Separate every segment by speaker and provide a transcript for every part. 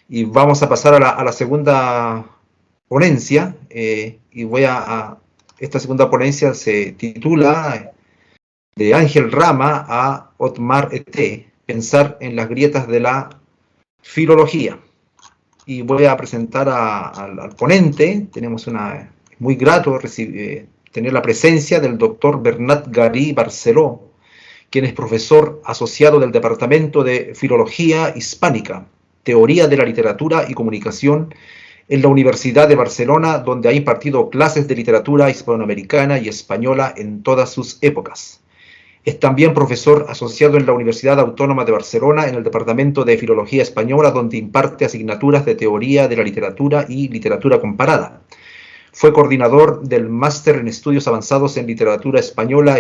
Speaker 1: Y vamos a pasar a la segunda ponencia, esta segunda ponencia se titula de Ángel Rama a Otmar Ete, pensar en las grietas de la filología. Y voy a presentar al ponente. Tenemos muy grato tener la presencia del doctor Bernat Garí Barceló, quien es profesor asociado del Departamento de Filología Hispánica, Teoría de la Literatura y Comunicación en la Universidad de Barcelona, donde ha impartido clases de literatura hispanoamericana y española en todas sus épocas. Es también profesor asociado en la Universidad Autónoma de Barcelona en el Departamento de Filología Española, donde imparte asignaturas de Teoría de la Literatura y Literatura Comparada. Fue coordinador del Máster en Estudios Avanzados en Literatura Española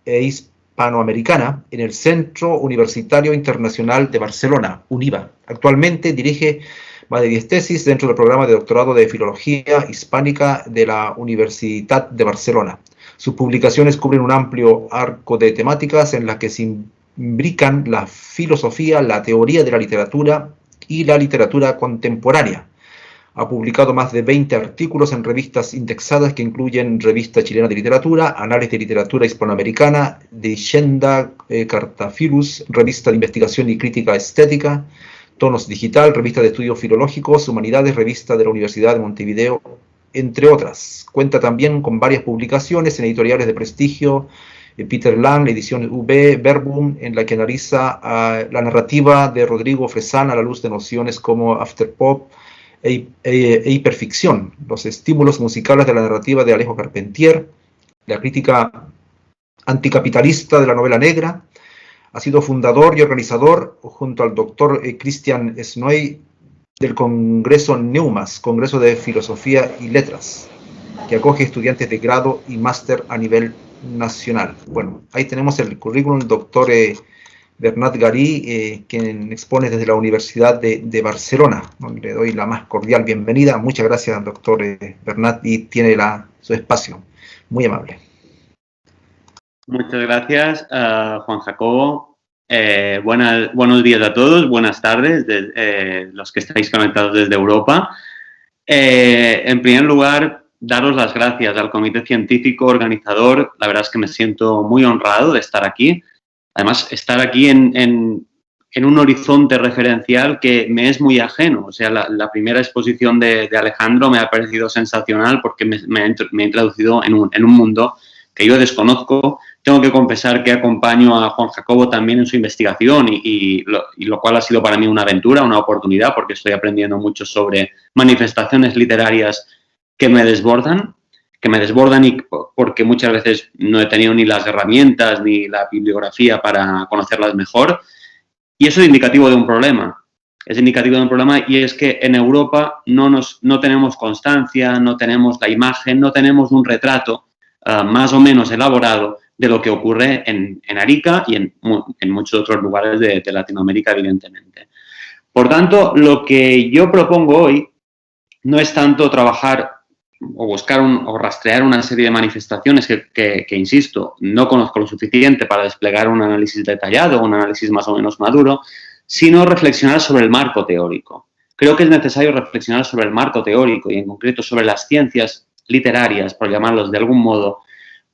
Speaker 1: e Hispanoamericana en el Centro Universitario Internacional de Barcelona, UNIVA. Actualmente dirige más de 10 tesis dentro del programa de doctorado de Filología Hispánica de la Universitat de Barcelona. Sus publicaciones cubren un amplio arco de temáticas en las que se imbrican la filosofía, la teoría de la literatura y la literatura contemporánea. Ha publicado más de 20 artículos en revistas indexadas que incluyen Revista Chilena de Literatura, Anales de Literatura Hispanoamericana, Dicenda Cartaphilus, Revista de Investigación y Crítica Estética, Tonos Digital, Revista de Estudios Filológicos, Humanidades, Revista de la Universidad de Montevideo, entre otras. Cuenta también con varias publicaciones en editoriales de prestigio, Peter Lang, edición UB, Verbum, en la que analiza la narrativa de Rodrigo Fresán a la luz de nociones como afterpop e hiperficción, los estímulos musicales de la narrativa de Alejo Carpentier, la crítica anticapitalista de la novela negra. Ha sido fundador y organizador, junto al doctor Christian Snoy, del Congreso Neumas, Congreso de Filosofía y Letras, que acoge estudiantes de grado y máster a nivel nacional. Bueno, ahí tenemos el currículum del doctor Bernat Garí, quien expone desde la Universidad de Barcelona. Le doy la más cordial bienvenida. Muchas gracias, doctor Bernat, y tiene su espacio. Muy amable.
Speaker 2: Muchas gracias, Juan Jacobo. Buenos días a todos, buenas tardes, los que estáis conectados desde Europa. En primer lugar, daros las gracias al comité científico organizador. La verdad es que me siento muy honrado de estar aquí. Además, estar aquí en un horizonte referencial que me es muy ajeno. O sea, la primera exposición de Alejandro me ha parecido sensacional porque me ha introducido en un mundo que yo desconozco. Tengo que confesar que acompaño a Juan Jacobo también en su investigación y lo cual ha sido para mí una aventura, una oportunidad, porque estoy aprendiendo mucho sobre manifestaciones literarias que me desbordan y porque muchas veces no he tenido ni las herramientas ni la bibliografía para conocerlas mejor. Y eso es indicativo de un problema. Es indicativo de un problema y es que en Europa no tenemos constancia, no tenemos la imagen, no tenemos un retrato más o menos elaborado de lo que ocurre en Arica y en muchos otros lugares de Latinoamérica, evidentemente. Por tanto, lo que yo propongo hoy no es tanto trabajar o buscar o rastrear una serie de manifestaciones que, insisto, no conozco lo suficiente para desplegar un análisis detallado, un análisis más o menos maduro, sino reflexionar sobre el marco teórico. Creo que es necesario reflexionar sobre el marco teórico y en concreto sobre las ciencias literarias, por llamarlos de algún modo,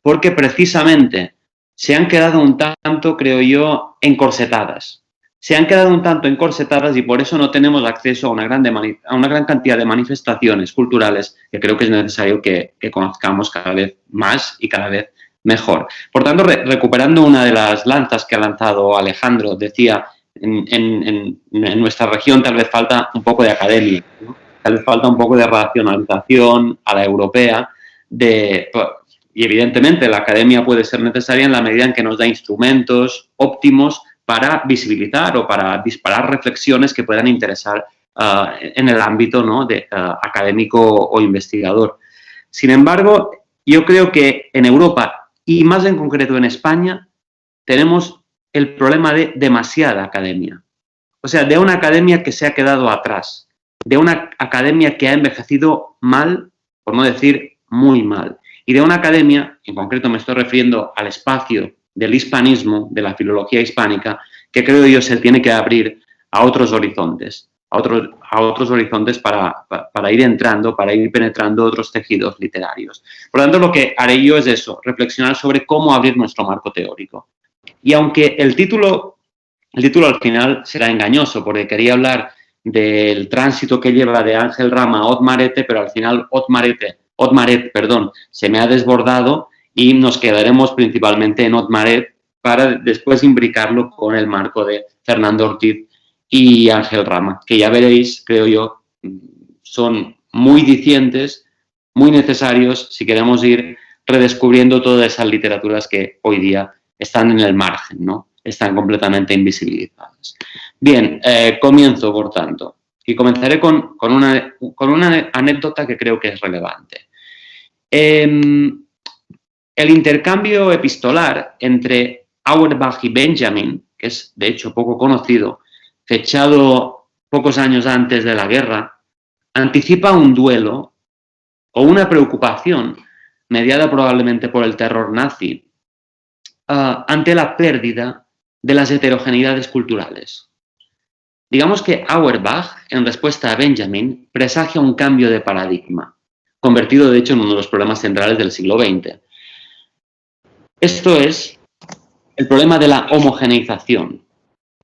Speaker 2: porque precisamente se han quedado un tanto, creo yo, encorsetadas. Se han quedado un tanto encorsetadas y por eso no tenemos acceso a una gran cantidad de manifestaciones culturales que creo que es necesario que conozcamos cada vez más y cada vez mejor. Por tanto, recuperando una de las lanzas que ha lanzado Alejandro, decía, en nuestra región tal vez falta un poco de academia, ¿no? Tal vez falta un poco de racionalización a la europea y evidentemente la academia puede ser necesaria en la medida en que nos da instrumentos óptimos para visibilizar o para disparar reflexiones que puedan interesar en el ámbito, ¿no?, académico o investigador. Sin embargo, yo creo que en Europa y más en concreto en España tenemos el problema de demasiada academia. O sea, de una academia que se ha quedado atrás, de una academia que ha envejecido mal, por no decir muy mal. Y de una academia, en concreto me estoy refiriendo al espacio del hispanismo, de la filología hispánica, que creo yo se tiene que abrir a otros horizontes. a otros horizontes para ir entrando, para ir penetrando otros tejidos literarios. Por lo tanto, lo que haré yo es eso, reflexionar sobre cómo abrir nuestro marco teórico. Y aunque el título al final será engañoso, porque quería hablar del tránsito que lleva de Ángel Rama a Otmar-Ete, pero al final Otmar-Ete, se me ha desbordado y nos quedaremos principalmente en Otmar-Ete para después imbricarlo con el marco de Fernando Ortiz y Ángel Rama, que ya veréis, creo yo, son muy dicientes, muy necesarios si queremos ir redescubriendo todas esas literaturas que hoy día están en el margen, ¿no? Están completamente invisibilizadas. Bien, comienzo, por tanto, y comenzaré con una anécdota que creo que es relevante. El intercambio epistolar entre Auerbach y Benjamin, que es de hecho poco conocido, fechado pocos años antes de la guerra, anticipa un duelo o una preocupación mediada probablemente por el terror nazi ante la pérdida de las heterogeneidades culturales. Digamos que Auerbach, en respuesta a Benjamin, presagia un cambio de paradigma, convertido de hecho en uno de los problemas centrales del siglo XX. Esto es el problema de la homogeneización,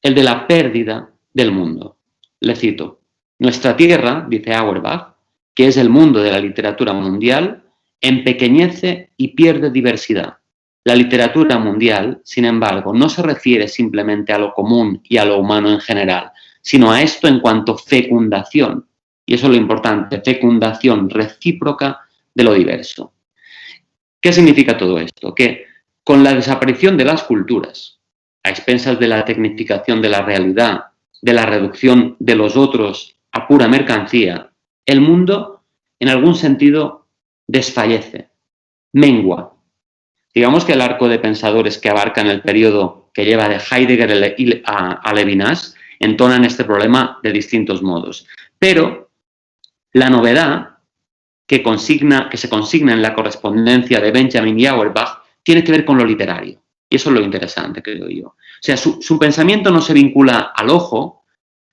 Speaker 2: el de la pérdida del mundo. Le cito: nuestra tierra, dice Auerbach, que es el mundo de la literatura mundial, empequeñece y pierde diversidad. La literatura mundial, sin embargo, no se refiere simplemente a lo común y a lo humano en general, sino a esto en cuanto fecundación, y eso es lo importante, fecundación recíproca de lo diverso. ¿Qué significa todo esto? Que con la desaparición de las culturas, a expensas de la tecnificación de la realidad, de la reducción de los otros a pura mercancía, el mundo, en algún sentido, desfallece, mengua. Digamos que el arco de pensadores que abarcan el periodo que lleva de Heidegger a Levinas entonan este problema de distintos modos. Pero la novedad que se consigna en la correspondencia de Benjamin y Auerbach tiene que ver con lo literario. Y eso es lo interesante, creo yo. O sea, su pensamiento no se vincula al ojo,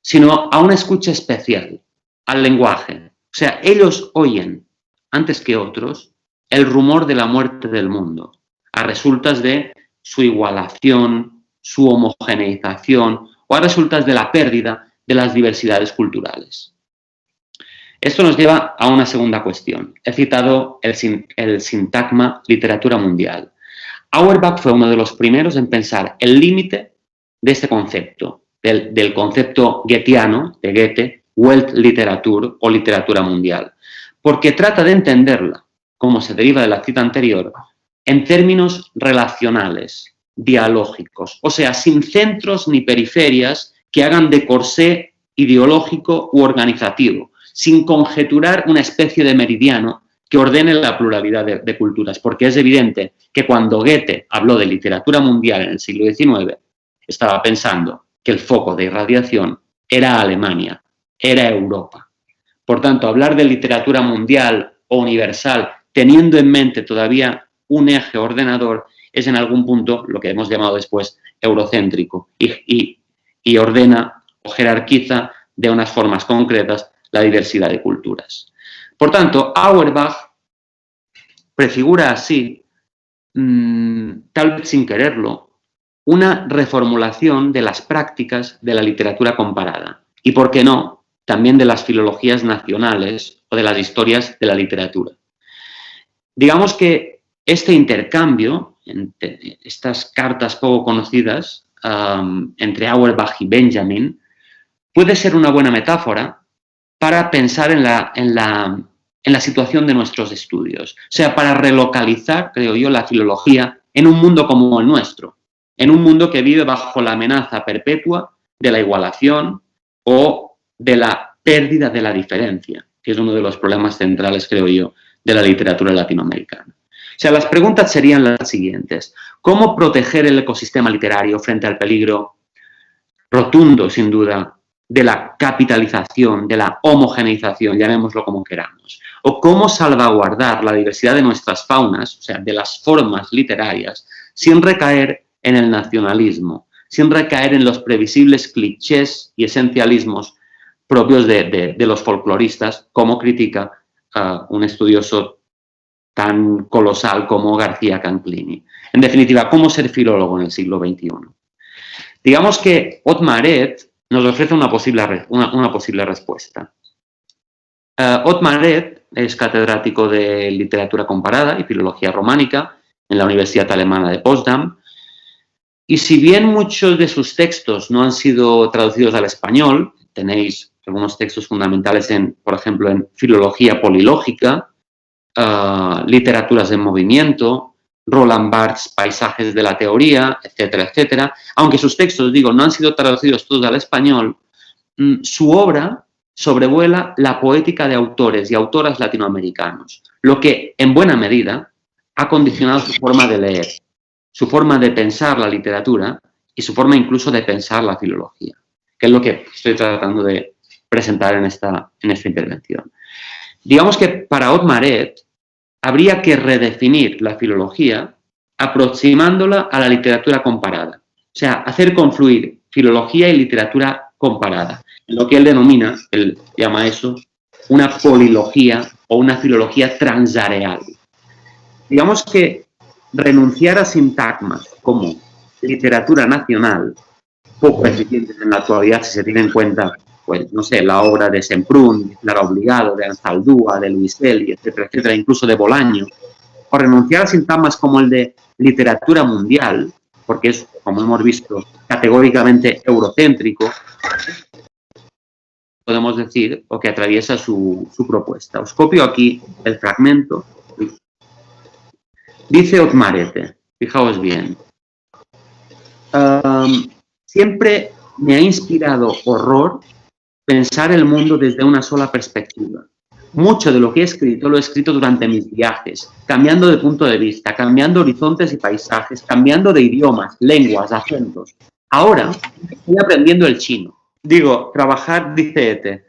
Speaker 2: sino a una escucha especial, al lenguaje. O sea, ellos oyen, antes que otros, el rumor de la muerte del mundo, a resultas de su igualación, su homogeneización o a resultas de la pérdida de las diversidades culturales. Esto nos lleva a una segunda cuestión. He citado el sintagma literatura mundial. Auerbach fue uno de los primeros en pensar el límite de este concepto, del concepto goetheano, de Goethe, Weltliteratur o literatura mundial, porque trata de entenderla, como se deriva de la cita anterior, en términos relacionales, dialógicos, o sea, sin centros ni periferias que hagan de corsé ideológico u organizativo, sin conjeturar una especie de meridiano que ordene la pluralidad de culturas, porque es evidente que cuando Goethe habló de literatura mundial en el siglo XIX, estaba pensando que el foco de irradiación era Alemania, era Europa. Por tanto, hablar de literatura mundial o universal, teniendo en mente todavía un eje ordenador, es en algún punto lo que hemos llamado después eurocéntrico y ordena o jerarquiza de unas formas concretas la diversidad de culturas. Por tanto, Auerbach prefigura así, tal vez sin quererlo, una reformulación de las prácticas de la literatura comparada y, por qué no, también de las filologías nacionales o de las historias de la literatura. Digamos que este intercambio, entre estas cartas poco conocidas entre Auerbach y Benjamin, puede ser una buena metáfora para pensar en la situación de nuestros estudios. O sea, para relocalizar, creo yo, la filología en un mundo como el nuestro, en un mundo que vive bajo la amenaza perpetua de la igualación o de la pérdida de la diferencia, que es uno de los problemas centrales, creo yo, de la literatura latinoamericana. O sea, las preguntas serían las siguientes. ¿Cómo proteger el ecosistema literario frente al peligro rotundo, sin duda, de la capitalización, de la homogeneización, llamémoslo como queramos? ¿O cómo salvaguardar la diversidad de nuestras faunas, o sea, de las formas literarias, sin recaer en el nacionalismo, sin recaer en los previsibles clichés y esencialismos propios de los folcloristas, como critica un estudioso tan colosal como García Canclini. En definitiva, ¿cómo ser filólogo en el siglo XXI? Digamos que Otmaret nos ofrece una posible respuesta. Otmaret es catedrático de literatura comparada y filología románica en la Universidad Alemana de Potsdam, y si bien muchos de sus textos no han sido traducidos al español, tenéis algunos textos fundamentales, por ejemplo, en filología polilógica, literaturas en movimiento, Roland Barthes, Paisajes de la teoría, etcétera, etcétera. Aunque sus textos, digo, no han sido traducidos todos al español, su obra sobrevuela la poética de autores y autoras latinoamericanos, lo que, en buena medida, ha condicionado su forma de leer, su forma de pensar la literatura y su forma incluso de pensar la filología, que es lo que estoy tratando de presentar en esta intervención. Digamos que para Otmaret habría que redefinir la filología aproximándola a la literatura comparada, o sea, hacer confluir filología y literatura comparada, en lo que él denomina, él llama eso, una polilogía o una filología transareal. Digamos que renunciar a sintagmas como literatura nacional, poco eficientes en la actualidad si se tiene en cuenta, pues, no sé, la obra de Semprún, La Obligado, de Anzaldúa, de Luis Eli, etcétera, etcétera, incluso de Bolaño, o renunciar a sintagmas como el de literatura mundial, porque es, como hemos visto, categóricamente eurocéntrico, podemos decir, o que atraviesa su propuesta. Os copio aquí el fragmento. Dice Otmaret, fijaos bien, siempre me ha inspirado horror pensar el mundo desde una sola perspectiva. Mucho de lo que he escrito lo he escrito durante mis viajes, cambiando de punto de vista, cambiando horizontes y paisajes, cambiando de idiomas, lenguas, acentos. Ahora estoy aprendiendo el chino. Digo, dice Ete,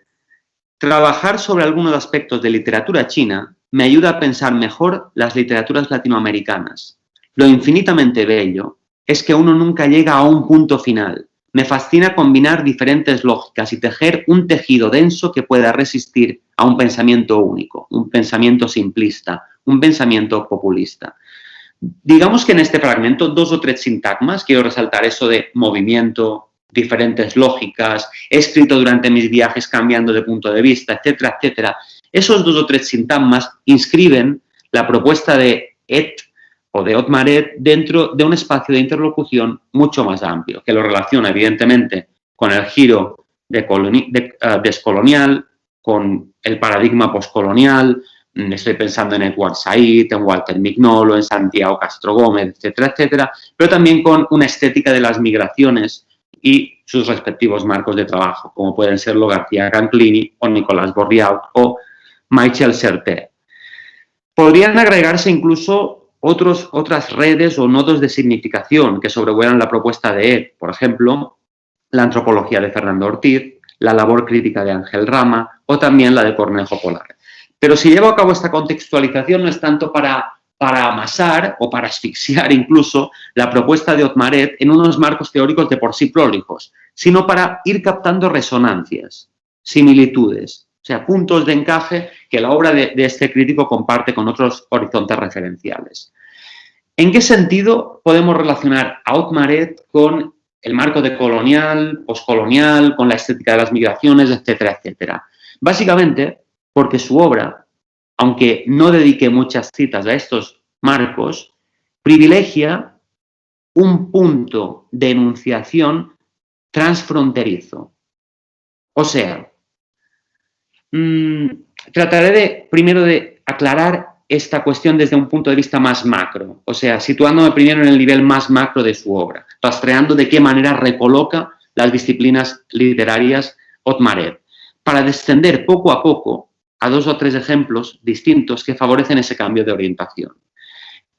Speaker 2: trabajar sobre algunos aspectos de literatura china me ayuda a pensar mejor las literaturas latinoamericanas. Lo infinitamente bello es que uno nunca llega a un punto final. Me fascina combinar diferentes lógicas y tejer un tejido denso que pueda resistir a un pensamiento único, un pensamiento simplista, un pensamiento populista. Digamos que en este fragmento, 2 o 3 sintagmas, quiero resaltar eso de movimiento, diferentes lógicas, he escrito durante mis viajes cambiando de punto de vista, etcétera, etcétera. Esos 2 o 3 sintagmas inscriben la propuesta de de Otmaret dentro de un espacio de interlocución mucho más amplio, que lo relaciona evidentemente con el giro descolonial, con el paradigma postcolonial. Estoy pensando en Edward Said, en Walter Mignolo, en Santiago Castro Gómez, etcétera, etcétera, pero también con una estética de las migraciones y sus respectivos marcos de trabajo, como pueden serlo García Canclini o Nicolas Bourriaud o Michel Serret. Podrían agregarse incluso otras redes o nodos de significación que sobrevuelan la propuesta de Ed, por ejemplo, la antropología de Fernando Ortiz, la labor crítica de Ángel Rama o también la de Cornejo Polar. Pero si llevo a cabo esta contextualización no es tanto para amasar o para asfixiar incluso la propuesta de Otmaret en unos marcos teóricos de por sí prolijos, sino para ir captando resonancias, similitudes, o sea, puntos de encaje que la obra de este crítico comparte con otros horizontes referenciales. ¿En qué sentido podemos relacionar a Otmaret con el marco de colonial, poscolonial, con la estética de las migraciones, etcétera, etcétera? Básicamente porque su obra, aunque no dedique muchas citas a estos marcos, privilegia un punto de enunciación transfronterizo. O sea, trataré primero de aclarar esta cuestión desde un punto de vista más macro, o sea, situándome primero en el nivel más macro de su obra, rastreando de qué manera recoloca las disciplinas literarias Otmaret, para descender poco a poco a 2 o 3 ejemplos distintos que favorecen ese cambio de orientación.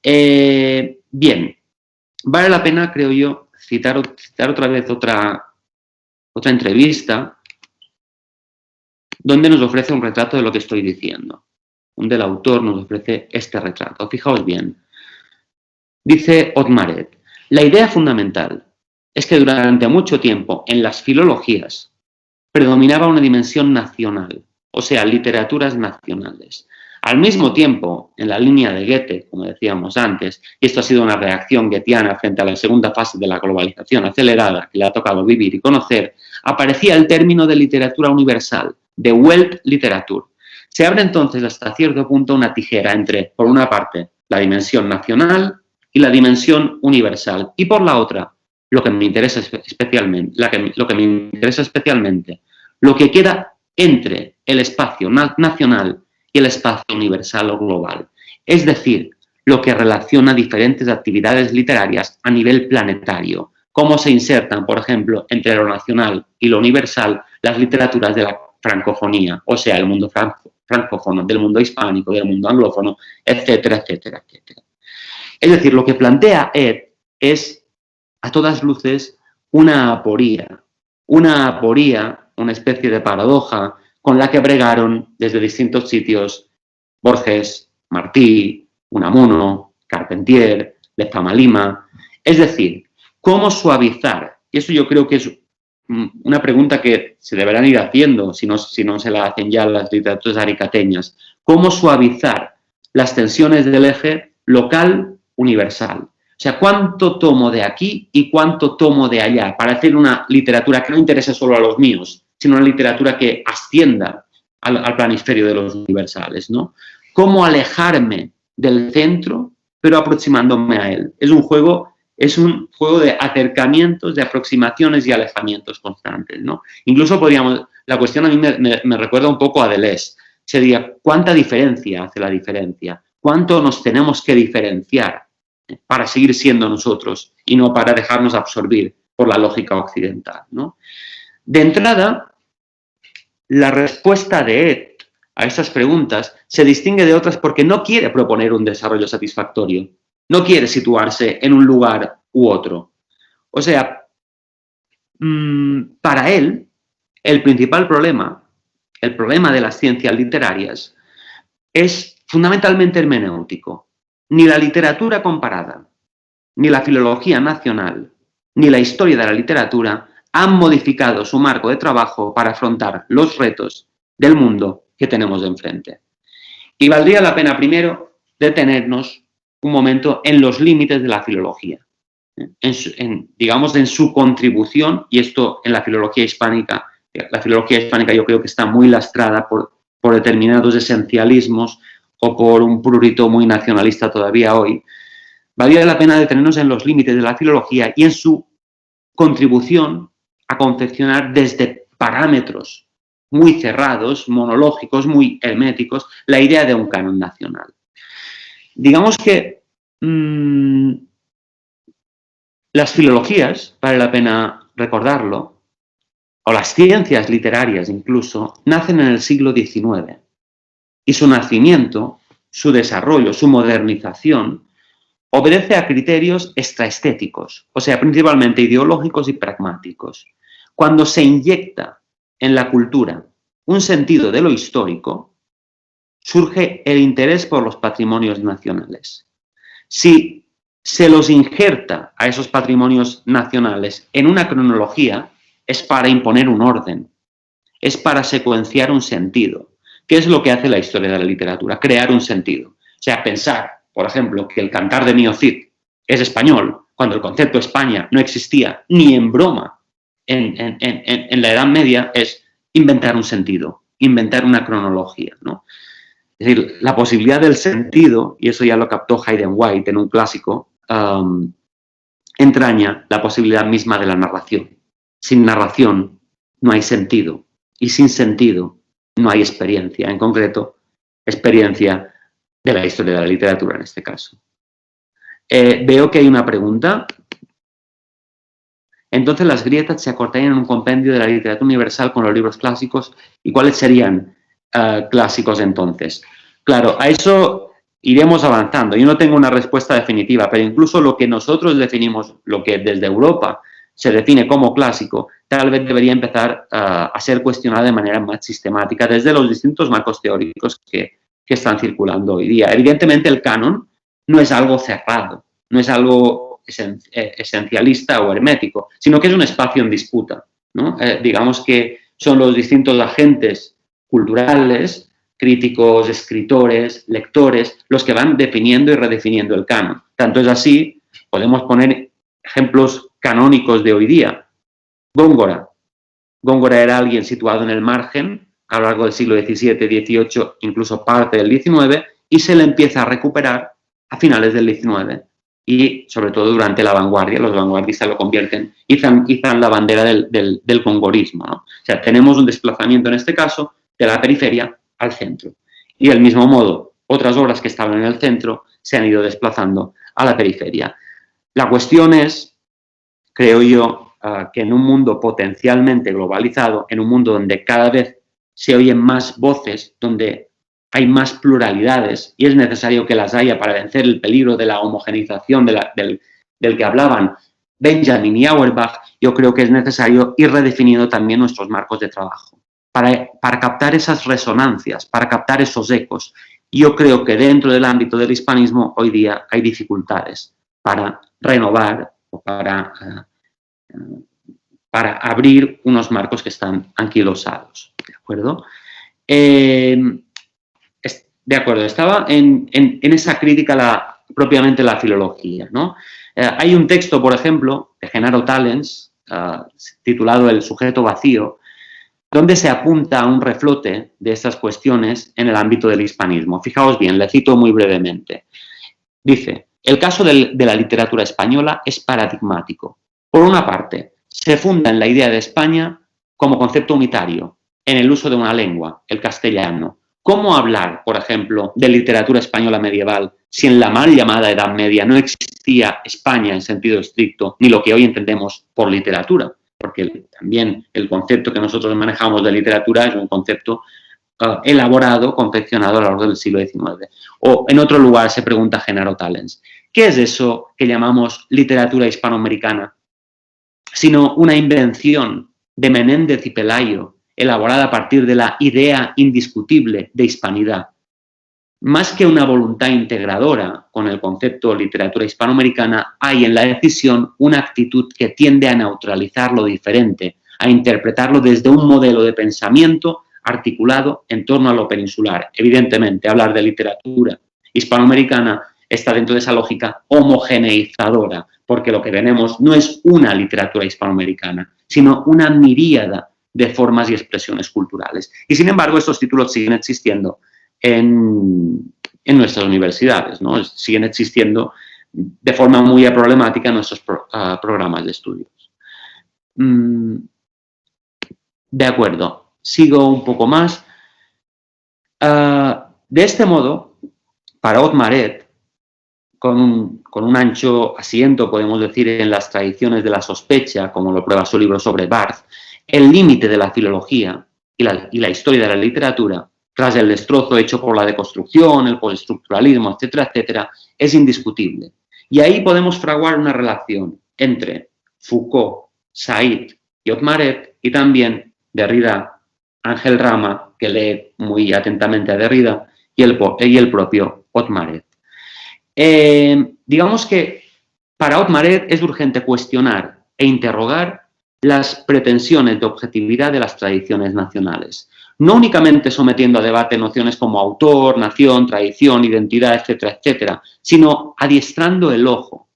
Speaker 2: Bien, vale la pena, creo yo, citar otra vez otra entrevista donde nos ofrece un retrato de lo que estoy diciendo, donde el autor nos ofrece este retrato. Fijaos bien. Dice Otmaret, la idea fundamental es que durante mucho tiempo en las filologías predominaba una dimensión nacional, o sea, literaturas nacionales. Al mismo tiempo, en la línea de Goethe, como decíamos antes, y esto ha sido una reacción goetheana frente a la segunda fase de la globalización acelerada que le ha tocado vivir y conocer, aparecía el término de literatura universal, de Weltliteratur. Se abre entonces hasta cierto punto una tijera entre, por una parte, la dimensión nacional y la dimensión universal, y por la otra, lo que me interesa especialmente, lo que queda entre el espacio nacional y el espacio universal o global. Es decir, lo que relaciona diferentes actividades literarias a nivel planetario, cómo se insertan, por ejemplo, entre lo nacional y lo universal las literaturas de la francofonía, o sea, el mundo francófono, del mundo hispánico, del mundo anglófono, etcétera, etcétera, etcétera. Es decir, lo que plantea Ed es, a todas luces, una aporía, una especie de paradoja con la que bregaron desde distintos sitios Borges, Martí, Unamuno, Carpentier, Lezama Lima. Es decir, cómo suavizar, y eso yo creo que es una pregunta que se deberán ir haciendo, si no se la hacen ya las literaturas aricateñas, cómo suavizar las tensiones del eje local-universal. O sea, ¿cuánto tomo de aquí y cuánto tomo de allá? Para hacer una literatura que no interese solo a los míos, sino una literatura que ascienda al planisferio de los universales, ¿no? ¿Cómo alejarme del centro, pero aproximándome a él? Es un juego de acercamientos, de aproximaciones y alejamientos constantes, ¿no? Incluso la cuestión a mí me recuerda un poco a Deleuze. Sería, ¿cuánta diferencia hace la diferencia? ¿Cuánto nos tenemos que diferenciar para seguir siendo nosotros y no para dejarnos absorbir por la lógica occidental, ¿no? De entrada, la respuesta de Ed a estas preguntas se distingue de otras porque no quiere proponer un desarrollo satisfactorio, no quiere situarse en un lugar u otro. O sea, para él, el principal problema, el problema de las ciencias literarias, es fundamentalmente hermenéutico. Ni la literatura comparada, ni la filología nacional, ni la historia de la literatura han modificado su marco de trabajo para afrontar los retos del mundo que tenemos de enfrente. Y valdría la pena primero detenernos un momento en los límites de la filología, digamos en su contribución, y esto en la filología hispánica yo creo que está muy lastrada por determinados esencialismos o por un prurito muy nacionalista todavía hoy. Valdría la pena detenernos en los límites de la filología y en su contribución a confeccionar desde parámetros muy cerrados, monológicos, muy herméticos, la idea de un canon nacional. Digamos que las filologías, vale la pena recordarlo, o las ciencias literarias incluso, nacen en el siglo XIX. Y su nacimiento, su desarrollo, su modernización, obedece a criterios extraestéticos, o sea, principalmente ideológicos y pragmáticos. Cuando se inyecta en la cultura un sentido de lo histórico, surge el interés por los patrimonios nacionales. Si se los injerta a esos patrimonios nacionales en una cronología, es para imponer un orden, es para secuenciar un sentido. ¿Qué es lo que hace la historia de la literatura? Crear un sentido. O sea, pensar, por ejemplo, que el Cantar de Mio Cid es español, cuando el concepto España no existía ni en broma en la Edad Media, es inventar un sentido, inventar una cronología, ¿no? Es decir, la posibilidad del sentido, y eso ya lo captó Hayden White en un clásico, entraña la posibilidad misma de la narración. Sin narración no hay sentido, y sin sentido no hay experiencia, en concreto, experiencia de la historia de la literatura en este caso. Veo que hay una pregunta. Entonces, las grietas se acortarían en un compendio de la literatura universal con los libros clásicos. ¿Y cuáles serían clásicos entonces? Claro, a eso iremos avanzando. Yo no tengo una respuesta definitiva, pero incluso lo que nosotros definimos, lo que desde Europa se define como clásico, tal vez debería empezar a ser cuestionado de manera más sistemática desde los distintos marcos teóricos que están circulando hoy día. Evidentemente, el canon no es algo cerrado, no es algo esencialista o hermético, sino que es un espacio en disputa, ¿no? Digamos que son los distintos agentes culturales, críticos, escritores, lectores, los que van definiendo y redefiniendo el canon. Tanto es así, podemos poner ejemplos canónicos de hoy día. Góngora. Góngora era alguien situado en el margen a lo largo del siglo XVII, XVIII, incluso parte del XIX, y se le empieza a recuperar a finales del XIX y sobre todo durante la vanguardia. Los vanguardistas lo convierten, izan la bandera del gongorismo, ¿no? O sea, tenemos un desplazamiento en este caso de la periferia al centro. Y del mismo modo, otras obras que estaban en el centro se han ido desplazando a la periferia. La cuestión es, creo yo, que en un mundo potencialmente globalizado, en un mundo donde cada vez se oyen más voces, donde hay más pluralidades y es necesario que las haya para vencer el peligro de la homogeneización del que hablaban Benjamin y Auerbach, yo creo que es necesario ir redefiniendo también nuestros marcos de trabajo para captar esas resonancias, para captar esos ecos. Yo creo que dentro del ámbito del hispanismo hoy día hay dificultades para renovar o para abrir unos marcos que están anquilosados, ¿de acuerdo? De acuerdo, estaba en esa crítica propiamente la filología, ¿no? Hay un texto, por ejemplo, de Genaro Tallens, titulado El sujeto vacío, donde se apunta a un reflote de estas cuestiones en el ámbito del hispanismo. Fijaos bien, le cito muy brevemente. Dice, el caso de la literatura española es paradigmático. Por una parte, se funda en la idea de España como concepto unitario, en el uso de una lengua, el castellano. ¿Cómo hablar, por ejemplo, de literatura española medieval si en la mal llamada Edad Media no existía España en sentido estricto, ni lo que hoy entendemos por literatura? Porque también el concepto que nosotros manejamos de literatura es un concepto elaborado, confeccionado a lo largo del siglo XIX. O en otro lugar se pregunta Genaro Tallens, ¿qué es eso que llamamos literatura hispanoamericana? Sino una invención de Menéndez y Pelayo, elaborada a partir de la idea indiscutible de hispanidad. Más que una voluntad integradora con el concepto literatura hispanoamericana, hay en la decisión una actitud que tiende a neutralizar lo diferente, a interpretarlo desde un modelo de pensamiento articulado en torno a lo peninsular. Evidentemente, hablar de literatura hispanoamericana está dentro de esa lógica homogeneizadora, porque lo que tenemos no es una literatura hispanoamericana, sino una miríada de formas y expresiones culturales. Y sin embargo, estos títulos siguen existiendo en nuestras universidades, ¿no? Siguen existiendo de forma muy problemática en nuestros programas de estudios. De acuerdo, sigo un poco más. De este modo, para Otmaret, con un ancho asiento, podemos decir, en las tradiciones de la sospecha, como lo prueba su libro sobre Barth, el límite de la filología y la historia de la literatura, tras el destrozo hecho por la deconstrucción, el postestructuralismo, etcétera, etcétera, es indiscutible. Y ahí podemos fraguar una relación entre Foucault, Said y Otmaret, y también Derrida, Ángel Rama, que lee muy atentamente a Derrida, y el propio Otmaret. Digamos que para Otmaret es urgente cuestionar e interrogar las pretensiones de objetividad de las tradiciones nacionales, no únicamente sometiendo a debate nociones como autor, nación, tradición, identidad, etcétera, etcétera, sino adiestrando el ojo,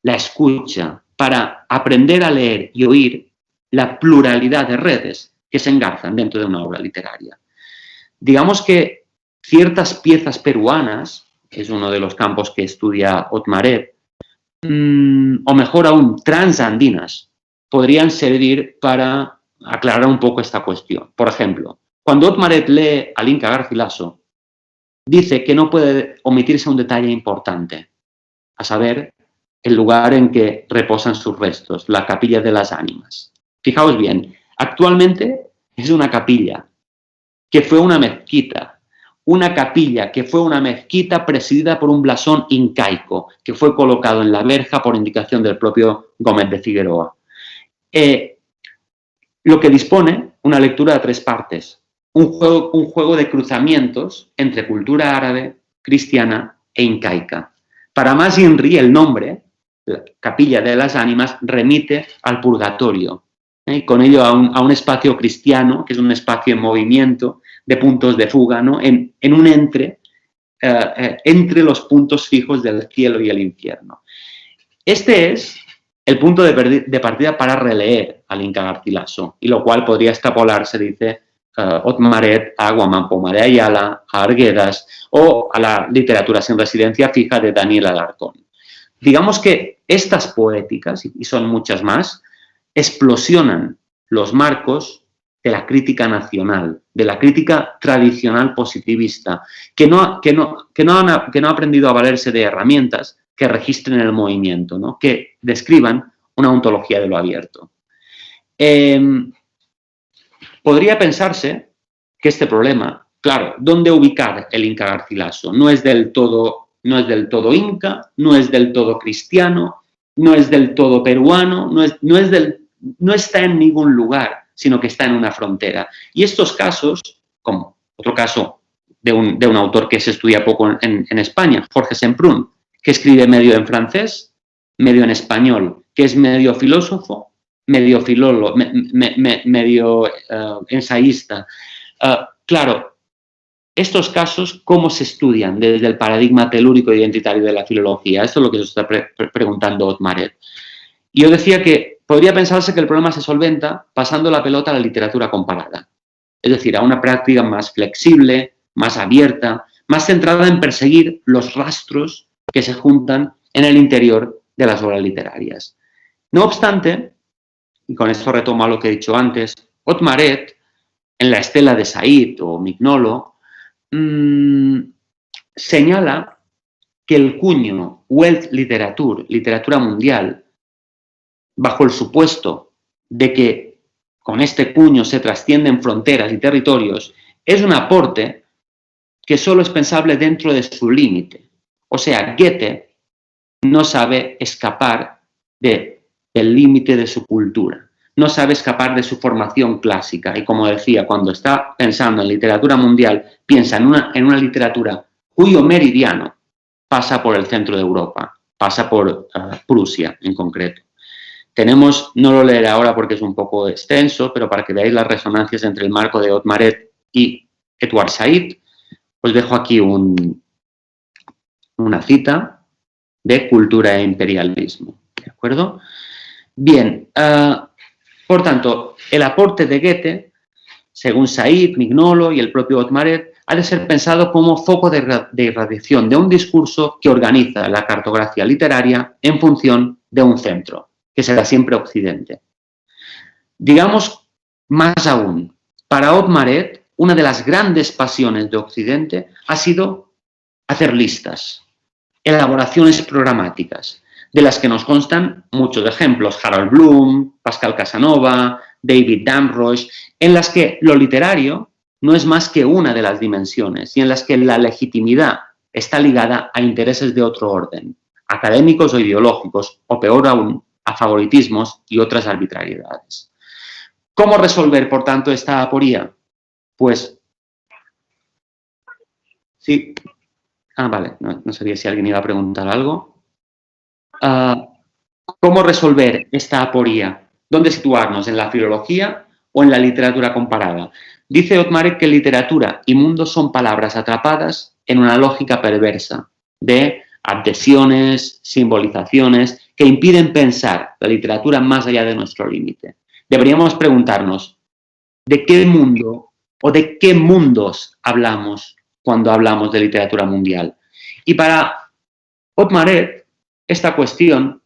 Speaker 2: la escucha, para aprender a leer y oír la pluralidad de redes que se engarzan dentro de una obra literaria. Digamos que ciertas piezas peruanas, es uno de los campos que estudia Otmaret, o mejor aún, transandinas, podrían servir para aclarar un poco esta cuestión. Por ejemplo, cuando Otmaret lee al Inca Garcilaso, dice que no puede omitirse un detalle importante, a saber, el lugar en que reposan sus restos, la capilla de las ánimas. Fijaos bien, actualmente es una capilla que fue una mezquita, una capilla que fue una mezquita presidida por un blasón incaico que fue colocado en la verja por indicación del propio Gómez de Figueroa. Lo que dispone una lectura de 3 partes, un juego de cruzamientos entre cultura árabe, cristiana e incaica. Para más INRI, el nombre, la Capilla de las Ánimas, remite al purgatorio, con ello a un espacio cristiano, que es un espacio en movimiento, de puntos de fuga, ¿no? en un entre los puntos fijos del cielo y el infierno. Este es el punto de partida para releer al Inca Garcilaso, y lo cual podría extrapolarse, dice Otmaret, a Guamán Poma de Ayala, a Arguedas o a la literatura sin residencia fija de Daniel Alarcón. Digamos que estas poéticas, y son muchas más, explosionan los marcos de la crítica nacional, de la crítica tradicional positivista, que no ha aprendido a valerse de herramientas que registren el movimiento, ¿no? Que describan una ontología de lo abierto. Podría pensarse que este problema, claro, ¿dónde ubicar el Inca Garcilaso? No es del todo inca, no es del todo cristiano, no es del todo peruano, no está en ningún lugar, sino que está en una frontera. Y estos casos, como otro caso de un autor que se estudia poco en España, Jorge Semprún, que escribe medio en francés, medio en español, que es medio filósofo, medio filólogo, medio ensayista. Claro, estos casos, ¿cómo se estudian desde el paradigma telúrico identitario de la filología? Esto es lo que se está preguntando Otmaret. Y yo decía que podría pensarse que el problema se solventa pasando la pelota a la literatura comparada. Es decir, a una práctica más flexible, más abierta, más centrada en perseguir los rastros que se juntan en el interior de las obras literarias. No obstante, y con esto retomo a lo que he dicho antes, Otmaret, en la estela de Said o Mignolo, señala que el cuño Welt Literatur, literatura mundial, bajo el supuesto de que con este cuño se trascienden fronteras y territorios, es un aporte que solo es pensable dentro de su límite. O sea, Goethe no sabe escapar del límite de su cultura, no sabe escapar de su formación clásica. Y como decía, cuando está pensando en literatura mundial, piensa en una literatura cuyo meridiano pasa por el centro de Europa, pasa por Prusia en concreto. Tenemos, no lo leeré ahora porque es un poco extenso, pero para que veáis las resonancias entre el marco de Otmaret y Edward Said, os dejo aquí una cita de Cultura e imperialismo. ¿De acuerdo? Bien, por tanto, el aporte de Goethe, según Said, Mignolo y el propio Otmaret, ha de ser pensado como foco de irradiación de un discurso que organiza la cartografía literaria en función de un centro, que será siempre Occidente. Digamos más aún, para Otmaret, una de las grandes pasiones de Occidente ha sido hacer listas, elaboraciones programáticas, de las que nos constan muchos ejemplos, Harold Bloom, Pascal Casanova, David Damrosch, en las que lo literario no es más que una de las dimensiones y en las que la legitimidad está ligada a intereses de otro orden, académicos o ideológicos, o peor aún, a favoritismos y otras arbitrariedades. ¿Cómo resolver, por tanto, esta aporía? Pues, sí. Vale, no sabía si alguien iba a preguntar algo. ¿Cómo resolver esta aporía? ¿Dónde situarnos? ¿En la filología o en la literatura comparada? Dice Otmaret que literatura y mundo son palabras atrapadas en una lógica perversa de adhesiones, simbolizaciones, que impiden pensar la literatura más allá de nuestro límite. Deberíamos preguntarnos, ¿de qué mundo o de qué mundos hablamos cuando hablamos de literatura mundial? Y para Otmaret, esta cuestión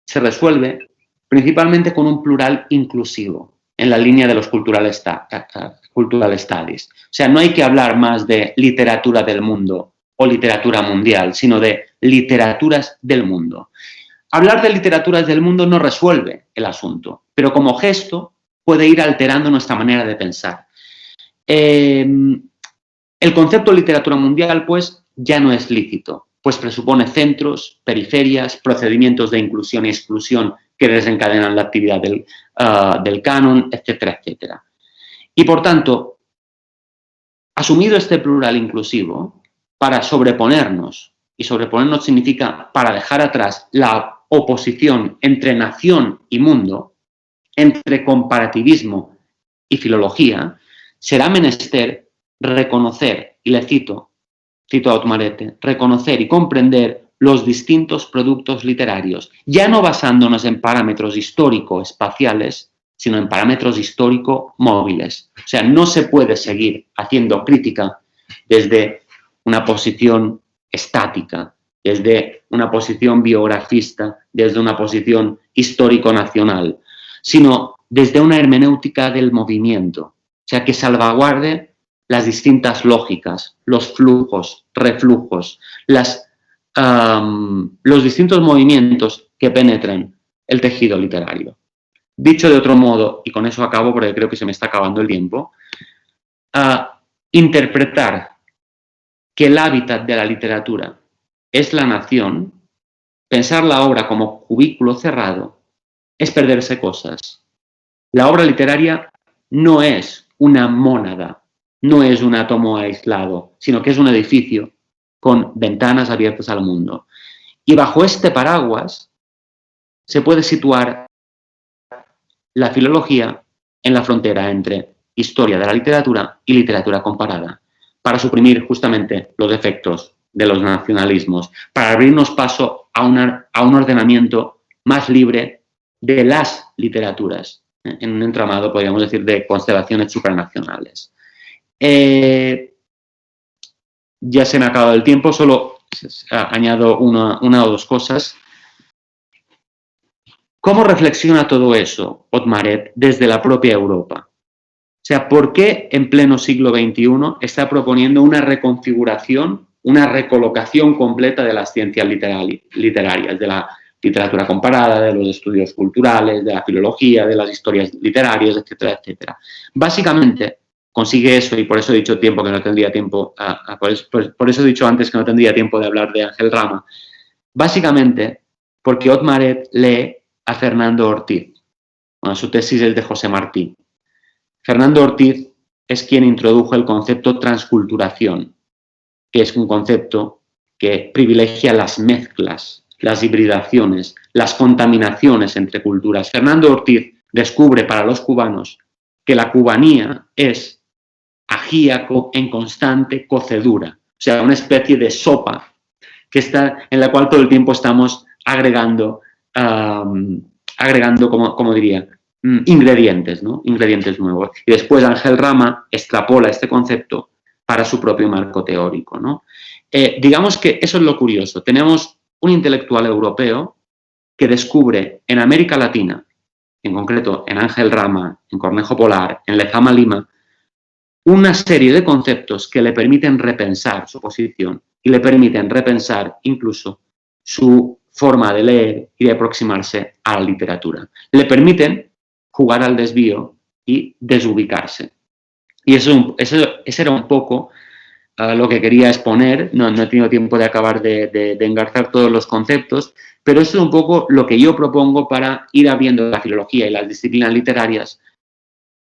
Speaker 2: se resuelve principalmente con un plural inclusivo, en la línea de los cultural studies. O sea, no hay que hablar más de literatura del mundo o literatura mundial, sino de literaturas del mundo. Hablar de literaturas del mundo no resuelve el asunto, pero como gesto puede ir alterando nuestra manera de pensar. El concepto de literatura mundial, pues, ya no es lícito, pues presupone centros, periferias, procedimientos de inclusión y exclusión que desencadenan la actividad del canon, etcétera, etcétera. Y, por tanto, asumido este plural inclusivo, para sobreponernos, y sobreponernos significa para dejar atrás la oposición entre nación y mundo, entre comparativismo y filología, será menester reconocer, y le cito a Otmarete, reconocer y comprender los distintos productos literarios, ya no basándonos en parámetros histórico-espaciales, sino en parámetros histórico-móviles. O sea, no se puede seguir haciendo crítica desde una posición estática, desde una posición biografista, desde una posición histórico-nacional, sino desde una hermenéutica del movimiento, o sea, que salvaguarde las distintas lógicas, los flujos, reflujos, los distintos movimientos que penetran el tejido literario. Dicho de otro modo, y con eso acabo porque creo que se me está acabando el tiempo, interpretar que el hábitat de la literatura es la nación, pensar la obra como cubículo cerrado, es perderse cosas. La obra literaria no es una mónada, no es un átomo aislado, sino que es un edificio con ventanas abiertas al mundo. Y bajo este paraguas se puede situar la filología en la frontera entre historia de la literatura y literatura comparada, para suprimir justamente los efectos de los nacionalismos, para abrirnos paso a un ordenamiento más libre de las literaturas, en un entramado, podríamos decir, de constelaciones supranacionales. Ya se me ha acabado el tiempo, solo añado una o dos cosas. ¿Cómo reflexiona todo eso Otmaret desde la propia Europa? O sea, ¿por qué en pleno siglo XXI está proponiendo una reconfiguración, una recolocación completa de las ciencias literarias, de la literatura comparada, de los estudios culturales, de la filología, de las historias literarias, etcétera, etcétera? Básicamente consigue eso, y por eso he dicho tiempo que no tendría tiempo, por eso he dicho antes que no tendría tiempo de hablar de Ángel Rama, básicamente porque Otmaret lee a Fernando Ortiz. Bueno, su tesis es de José Martí. Fernando Ortiz es quien introdujo el concepto transculturación, que es un concepto que privilegia las mezclas, las hibridaciones, las contaminaciones entre culturas. Fernando Ortiz descubre para los cubanos que la cubanía es ajíaco en constante cocedura, o sea, una especie de sopa que en la cual todo el tiempo estamos agregando, como diría, ingredientes, ¿no? Ingredientes nuevos. Y después Ángel Rama extrapola este concepto para su propio marco teórico, ¿no? Digamos que eso es lo curioso. Tenemos un intelectual europeo que descubre en América Latina, en concreto en Ángel Rama, en Cornejo Polar, en Lezama Lima, una serie de conceptos que le permiten repensar su posición y le permiten repensar incluso su forma de leer y de aproximarse a la literatura. Le permiten jugar al desvío y desubicarse. Y ese era un poco lo que quería exponer. No he tenido tiempo de acabar de engarzar todos los conceptos, pero eso es un poco lo que yo propongo para ir abriendo la filología y las disciplinas literarias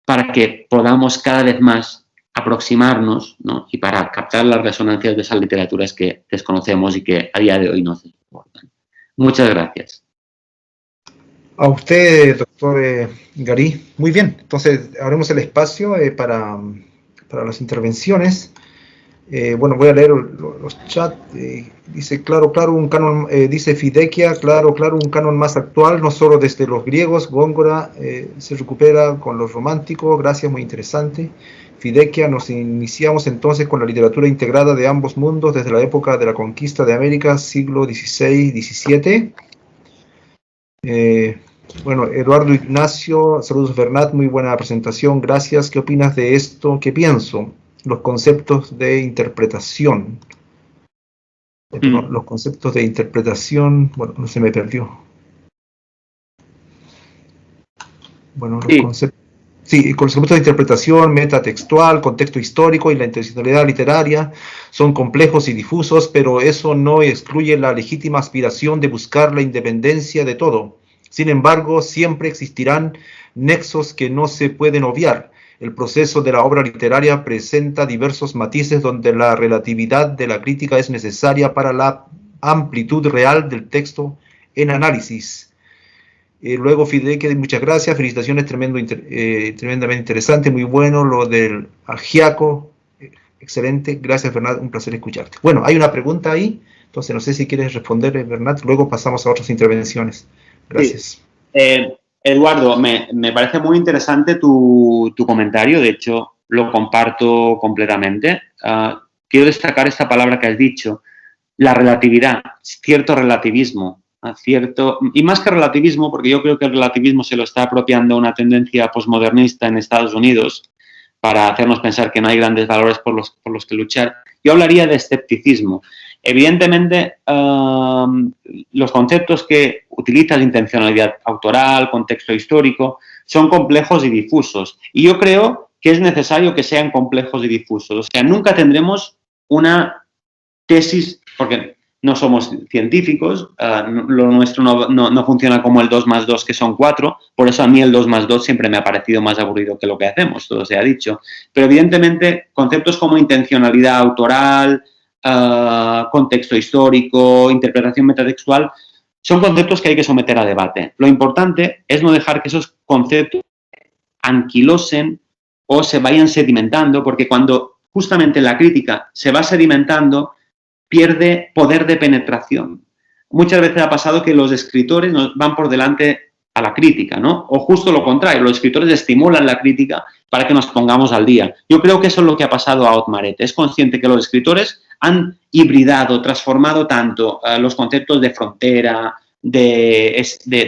Speaker 2: para que podamos cada vez más aproximarnos, ¿no? Y para captar las resonancias de esas literaturas que desconocemos y que a día de hoy no se soportan. Muchas gracias.
Speaker 1: A usted, doctor Garí. Muy bien, entonces abrimos el espacio para las intervenciones. Bueno, voy a leer los chats. Dice, claro, un canon, dice Fidequia, claro, un canon más actual, no solo desde los griegos. Góngora se recupera con los románticos, gracias, muy interesante. Fidequia, nos iniciamos entonces con la literatura integrada de ambos mundos desde la época de la conquista de América, siglo XVI-XVII. Bueno, Eduardo Ignacio, saludos Bernat, muy buena presentación, gracias. ¿Qué opinas de esto? ¿Qué pienso? Los conceptos de interpretación. Los conceptos de interpretación, bueno, no se me perdió. Bueno, los conceptos. Sí, conceptos de interpretación, metatextual, contexto histórico y la intencionalidad literaria son complejos y difusos, pero eso no excluye la legítima aspiración de buscar la independencia de todo. Sin embargo, siempre existirán nexos que no se pueden obviar. El proceso de la obra literaria presenta diversos matices donde la relatividad de la crítica es necesaria para la amplitud real del texto en análisis. Luego Fideke, muchas gracias, felicitaciones, tremendamente interesante, muy bueno, lo del ajiaco, excelente, gracias Bernat, un placer escucharte. Bueno, hay una pregunta ahí, entonces no sé si quieres responder, Bernat, luego pasamos a otras intervenciones. Gracias.
Speaker 2: Sí. Eduardo, me parece muy interesante tu comentario, de hecho lo comparto completamente. Quiero destacar esta palabra que has dicho, la relatividad, cierto relativismo, y más que relativismo, porque yo creo que el relativismo se lo está apropiando una tendencia posmodernista en Estados Unidos para hacernos pensar que no hay grandes valores por los que luchar. Yo hablaría de escepticismo. Evidentemente, los conceptos que utiliza la intencionalidad autoral, contexto histórico, son complejos y difusos. Y yo creo que es necesario que sean complejos y difusos. O sea, nunca tendremos una tesis, porque no somos científicos, lo nuestro no funciona como el 2 más 2, que son 4, por eso a mí el 2 más 2 siempre me ha parecido más aburrido que lo que hacemos, todo se ha dicho. Pero evidentemente conceptos como intencionalidad autoral, contexto histórico, interpretación metatextual, son conceptos que hay que someter a debate. Lo importante es no dejar que esos conceptos anquilosen o se vayan sedimentando, porque cuando justamente la crítica se va sedimentando, pierde poder de penetración. Muchas veces ha pasado que los escritores van por delante a la crítica, ¿no? O justo lo contrario, los escritores estimulan la crítica para que nos pongamos al día. Yo creo que eso es lo que ha pasado a Otmar Ette. Es consciente que los escritores han hibridado, transformado tanto los conceptos de frontera, de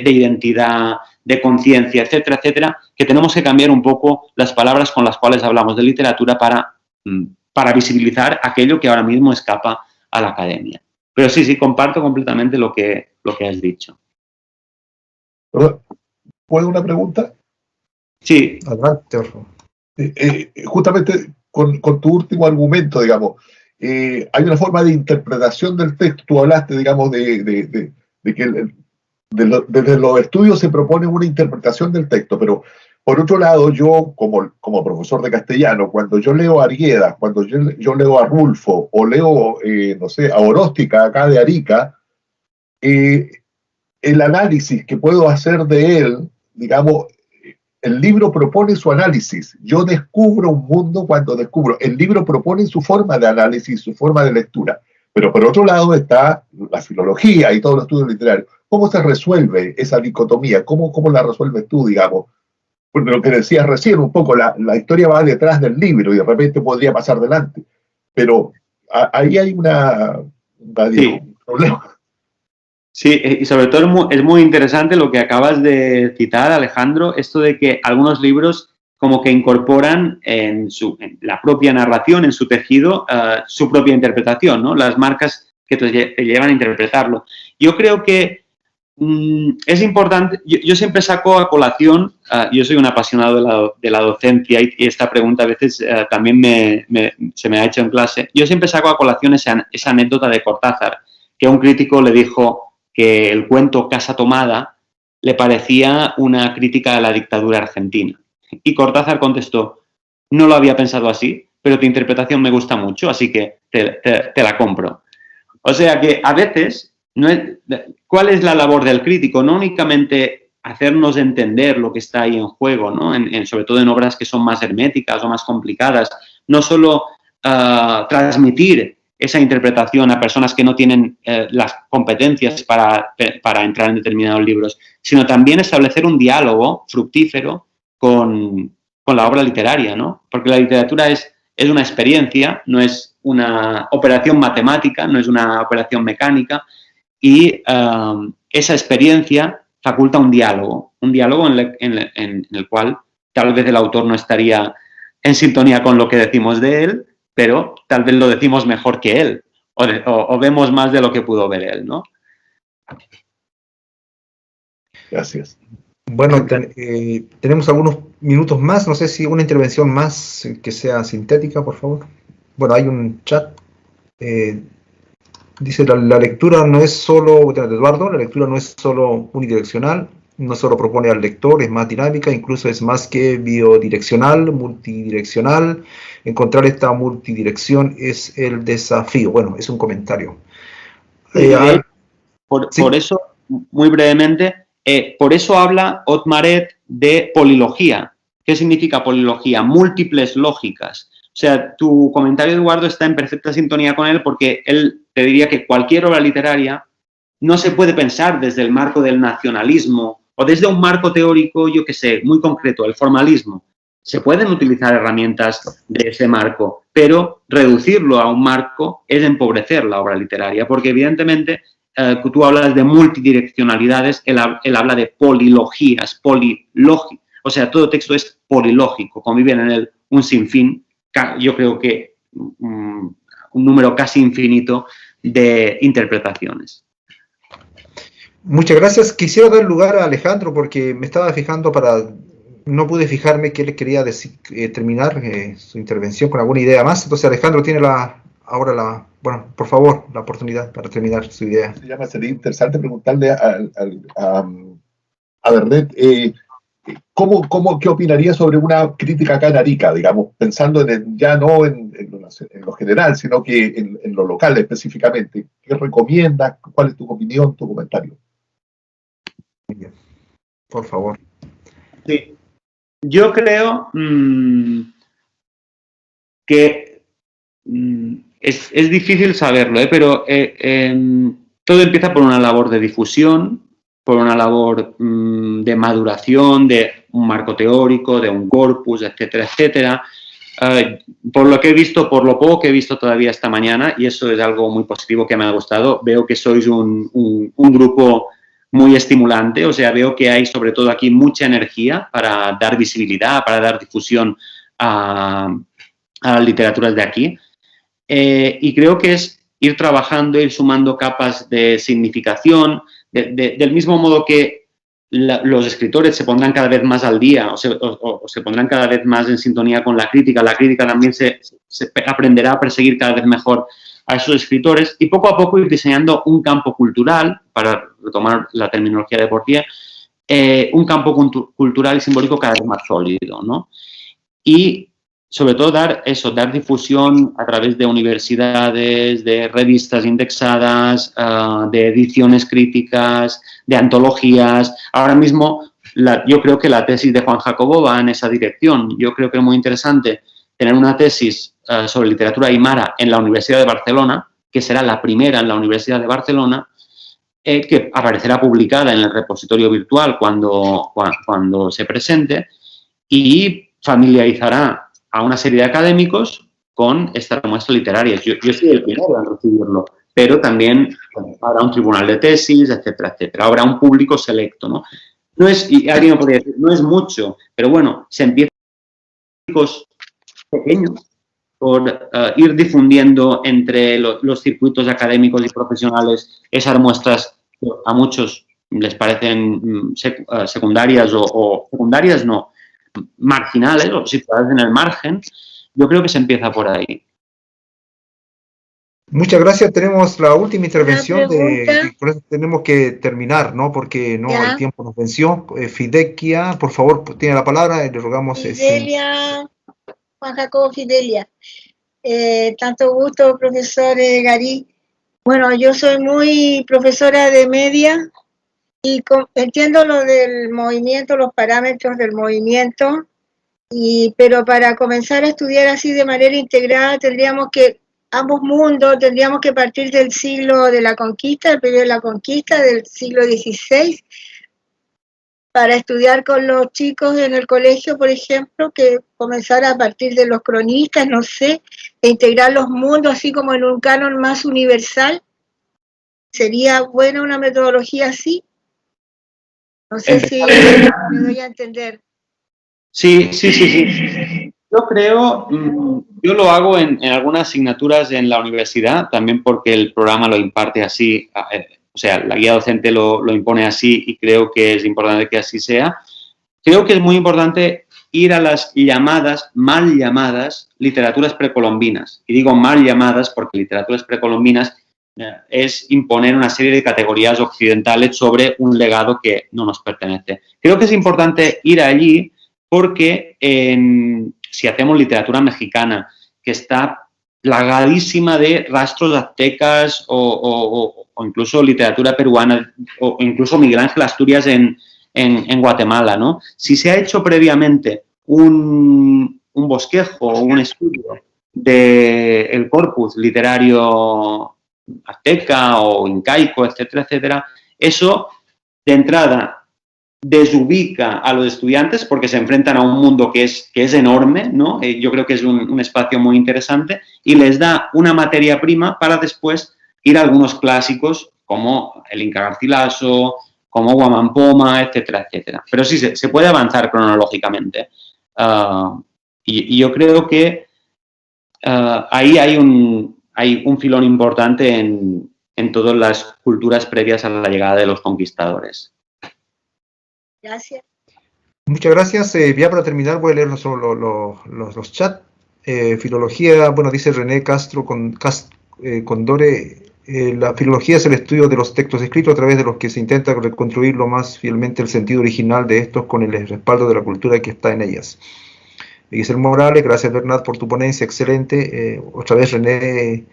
Speaker 2: identidad, de conciencia, etcétera, etcétera, que tenemos que cambiar un poco las palabras con las cuales hablamos de literatura para visibilizar aquello que ahora mismo escapa a la academia. Pero sí, comparto completamente lo que has dicho.
Speaker 3: ¿Puedo una pregunta?
Speaker 2: Sí.
Speaker 1: Adelante, por favor.
Speaker 3: Justamente con tu último argumento, digamos, hay una forma de interpretación del texto. Tú hablaste, digamos, de que desde los estudios se propone una interpretación del texto, pero por otro lado, yo como profesor de castellano, cuando yo leo a Arguedas, cuando yo leo a Rulfo, o leo, no sé, a Oróstica, acá de Arica, el análisis que puedo hacer de él, digamos, el libro propone su análisis. Yo descubro un mundo cuando descubro. El libro propone su forma de análisis, su forma de lectura. Pero por otro lado está la filología y todos los estudios literarios. ¿Cómo se resuelve esa dicotomía? ¿Cómo la resuelves tú, digamos? Porque lo que decías recién, un poco, la historia va detrás del libro y de repente podría pasar delante. Pero ahí hay un problema.
Speaker 2: Sí, y sobre todo es muy interesante lo que acabas de citar, Alejandro, esto de que algunos libros como que incorporan en la propia narración, en su tejido, su propia interpretación, ¿no? Las marcas que te llevan a interpretarlo. Yo creo que es importante, yo siempre saco a colación, yo soy un apasionado de la docencia y esta pregunta a veces también se me ha hecho en clase. Yo siempre saco a colación esa anécdota de Cortázar, que un crítico le dijo que el cuento Casa Tomada le parecía una crítica a la dictadura argentina. Y Cortázar contestó, no lo había pensado así, pero tu interpretación me gusta mucho, así que te la compro. O sea que a veces, ¿cuál es la labor del crítico? No únicamente hacernos entender lo que está ahí en juego, ¿no? Sobre todo en obras que son más herméticas o más complicadas, no solo transmitir esa interpretación a personas que no tienen las competencias para entrar en determinados libros, sino también establecer un diálogo fructífero con la obra literaria, ¿no? Porque la literatura es una experiencia, no es una operación matemática, no es una operación mecánica, y esa experiencia faculta un diálogo en el cual tal vez el autor no estaría en sintonía con lo que decimos de él, pero tal vez lo decimos mejor que él, o vemos más de lo que pudo ver él, ¿no?
Speaker 3: Gracias.
Speaker 1: Bueno, tenemos algunos minutos más, no sé si una intervención más que sea sintética, por favor. Bueno, hay un chat. Dice, la lectura no es solo, Eduardo, la lectura no es solo unidireccional, no solo propone al lector, es más dinámica, incluso es más que bidireccional, multidireccional. Encontrar esta multidirección es el desafío. Bueno, es un comentario.
Speaker 2: Por eso, muy brevemente, Por eso habla Otmar de polilogía. ¿Qué significa polilogía? Múltiples lógicas. O sea, tu comentario, Eduardo, está en perfecta sintonía con él porque él te diría que cualquier obra literaria no se puede pensar desde el marco del nacionalismo o desde un marco teórico, yo qué sé, muy concreto, el formalismo. Se pueden utilizar herramientas de ese marco, pero reducirlo a un marco es empobrecer la obra literaria, porque evidentemente tú hablas de multidireccionalidades, él habla de polilogías, o sea, todo texto es polilógico, conviven en él un sinfín, yo creo que un número casi infinito de interpretaciones.
Speaker 1: Muchas gracias. Quisiera dar lugar a Alejandro porque me estaba fijando no pude fijarme que él quería terminar su intervención con alguna idea más. Entonces Alejandro tiene bueno, por favor, la oportunidad para terminar su idea.
Speaker 3: Sería interesante preguntarle a Vernet, ¿qué opinaría sobre una crítica canarica, digamos, pensando ya no en lo general, sino que en lo local específicamente? ¿Qué recomiendas? ¿Cuál es tu opinión, tu comentario?
Speaker 1: Muy bien. Por favor.
Speaker 2: Sí. Yo creo que es difícil saberlo, pero todo empieza por una labor de difusión, por una labor de maduración, de un marco teórico, de un corpus, etcétera, etcétera. Por lo que he visto, por lo poco que he visto todavía esta mañana, y eso es algo muy positivo que me ha gustado, veo que sois un grupo muy estimulante, o sea, veo que hay sobre todo aquí mucha energía para dar visibilidad, para dar difusión a las literaturas de aquí. Y creo que es ir trabajando, ir sumando capas de significación, del mismo modo que los escritores se pondrán cada vez más al día o se pondrán cada vez más en sintonía con la crítica también se aprenderá a perseguir cada vez mejor a esos escritores y poco a poco ir diseñando un campo cultural, para retomar la terminología de Bourdieu, un campo cultural y simbólico cada vez más sólido, ¿no? Y sobre todo dar difusión a través de universidades, de revistas indexadas, de ediciones críticas, de antologías. Ahora mismo yo creo que la tesis de Juan Jacobo va en esa dirección. Yo creo que es muy interesante tener una tesis sobre literatura aymara en la Universidad de Barcelona, que será la primera en la Universidad de Barcelona, que aparecerá publicada en el repositorio virtual cuando se presente y familiarizará a una serie de académicos con estas muestras literarias. Yo soy el primero en recibirlo, pero también habrá un tribunal de tesis, etcétera, etcétera. Habrá un público selecto, ¿no? Y alguien me podría decir, no es mucho, pero bueno, se empieza con públicos pequeños por ir difundiendo entre los circuitos académicos y profesionales esas muestras que a muchos les parecen secundarias o secundarias no, marginales o situadas en el margen. Yo creo que se empieza por ahí.
Speaker 1: Muchas gracias. Tenemos la última intervención por eso tenemos que terminar, ¿no? Porque el tiempo nos venció. Fidelia, por favor, tiene la palabra y le rogamos.
Speaker 4: Fidelia, Juan Jacobo Fidelia. Tanto gusto, profesor Garí. Bueno, yo soy muy profesora de media y entiendo lo del movimiento, los parámetros del movimiento, pero para comenzar a estudiar así de manera integrada tendríamos que partir del siglo de la conquista, el periodo de la conquista del siglo XVI, para estudiar con los chicos en el colegio, por ejemplo, que comenzara a partir de los cronistas, no sé, e integrar los mundos así como en un canon más universal. ¿Sería buena una metodología así? No sé si me doy a entender.
Speaker 2: Sí. Yo creo, yo lo hago en algunas asignaturas en la universidad, también porque el programa lo imparte así, o sea, la guía docente lo impone así y creo que es importante que así sea. Creo que es muy importante ir a las mal llamadas literaturas precolombinas. Y digo mal llamadas porque literaturas precolombinas es imponer una serie de categorías occidentales sobre un legado que no nos pertenece. Creo que es importante ir allí porque si hacemos literatura mexicana, que está plagadísima de rastros aztecas o o incluso literatura peruana, o incluso Miguel Ángel Asturias en Guatemala, ¿no? Si se ha hecho previamente un bosquejo o un estudio del corpus literario azteca o incaico, etcétera, etcétera, eso de entrada desubica a los estudiantes porque se enfrentan a un mundo que es enorme, ¿no? Yo creo que es un espacio muy interesante y les da una materia prima para después ir a algunos clásicos como el Inca Garcilaso, como Huamampoma, etcétera, etcétera. Pero sí, se puede avanzar cronológicamente. Y yo creo que ahí hay un filón importante en todas las culturas previas a la llegada de los conquistadores.
Speaker 4: Gracias.
Speaker 1: Muchas gracias. Ya para terminar voy a leer los chats. Filología, bueno, dice René Castro Condore, la filología es el estudio de los textos escritos a través de los que se intenta reconstruir lo más fielmente el sentido original de estos con el respaldo de la cultura que está en ellas. Guillermo Morales, gracias Bernat por tu ponencia, excelente. Otra vez René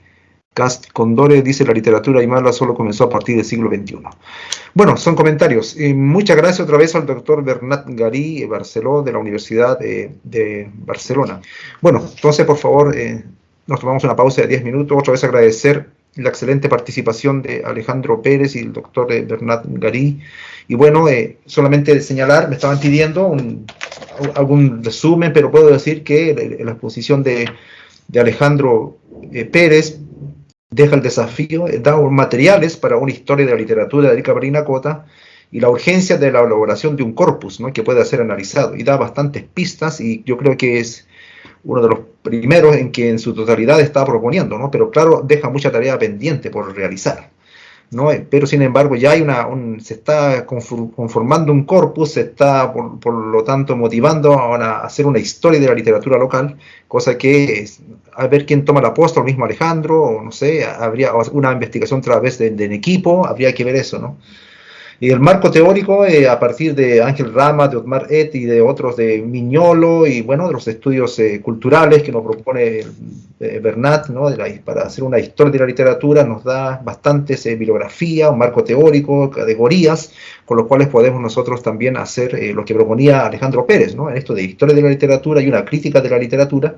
Speaker 1: Condore dice la literatura aymara solo comenzó a partir del siglo XXI. Bueno, son comentarios. Muchas gracias otra vez al doctor Bernat Garí Barceló de la Universidad de Barcelona. Bueno, entonces por favor nos tomamos una pausa de 10 minutos. Otra vez agradecer la excelente participación de Alejandro Pérez y el doctor Bernat Garí. Y bueno, solamente señalar, me estaban pidiendo algún resumen, pero puedo decir que la exposición de Alejandro Pérez deja el desafío, da materiales para una historia de la literatura de Arica Parinacota y la urgencia de la elaboración de un corpus, ¿no?, que pueda ser analizado, y da bastantes pistas, y yo creo que es uno de los primeros en que en su totalidad está proponiendo, ¿no? Pero claro, deja mucha tarea pendiente por realizar, ¿no? Pero sin embargo ya hay se está conformando un corpus, se está por lo tanto motivando a hacer una historia de la literatura local, cosa que a ver quién toma la posta, el mismo Alejandro, o no sé, habría una investigación a través de equipo, habría que ver eso, ¿no? Y el marco teórico, a partir de Ángel Rama, de Otmar Et y de otros de Miñolo, y bueno, de los estudios culturales que nos propone Bernat, ¿no?, para hacer una historia de la literatura, nos da bastantes bibliografía, un marco teórico, categorías, con los cuales podemos nosotros también hacer lo que proponía Alejandro Pérez, ¿no?, en esto de historia de la literatura y una crítica de la literatura,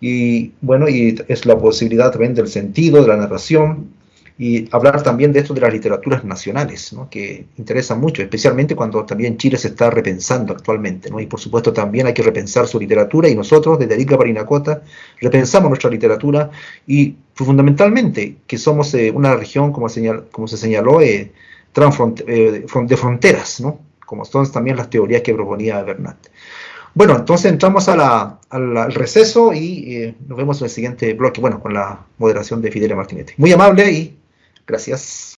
Speaker 1: y bueno, y es la posibilidad también del sentido, de la narración, y hablar también de esto de las literaturas nacionales, ¿no?, que interesa mucho, especialmente cuando también Chile se está repensando actualmente, ¿no? Y por supuesto también hay que repensar su literatura, y nosotros desde Arica Parinacota repensamos nuestra literatura, y fundamentalmente que somos una región, como se señaló, de fronteras, ¿no?, como son también las teorías que proponía Bernat. Bueno, entonces entramos al receso y nos vemos en el siguiente bloque, bueno, con la moderación de Fidelia Martinete. Muy amable y gracias.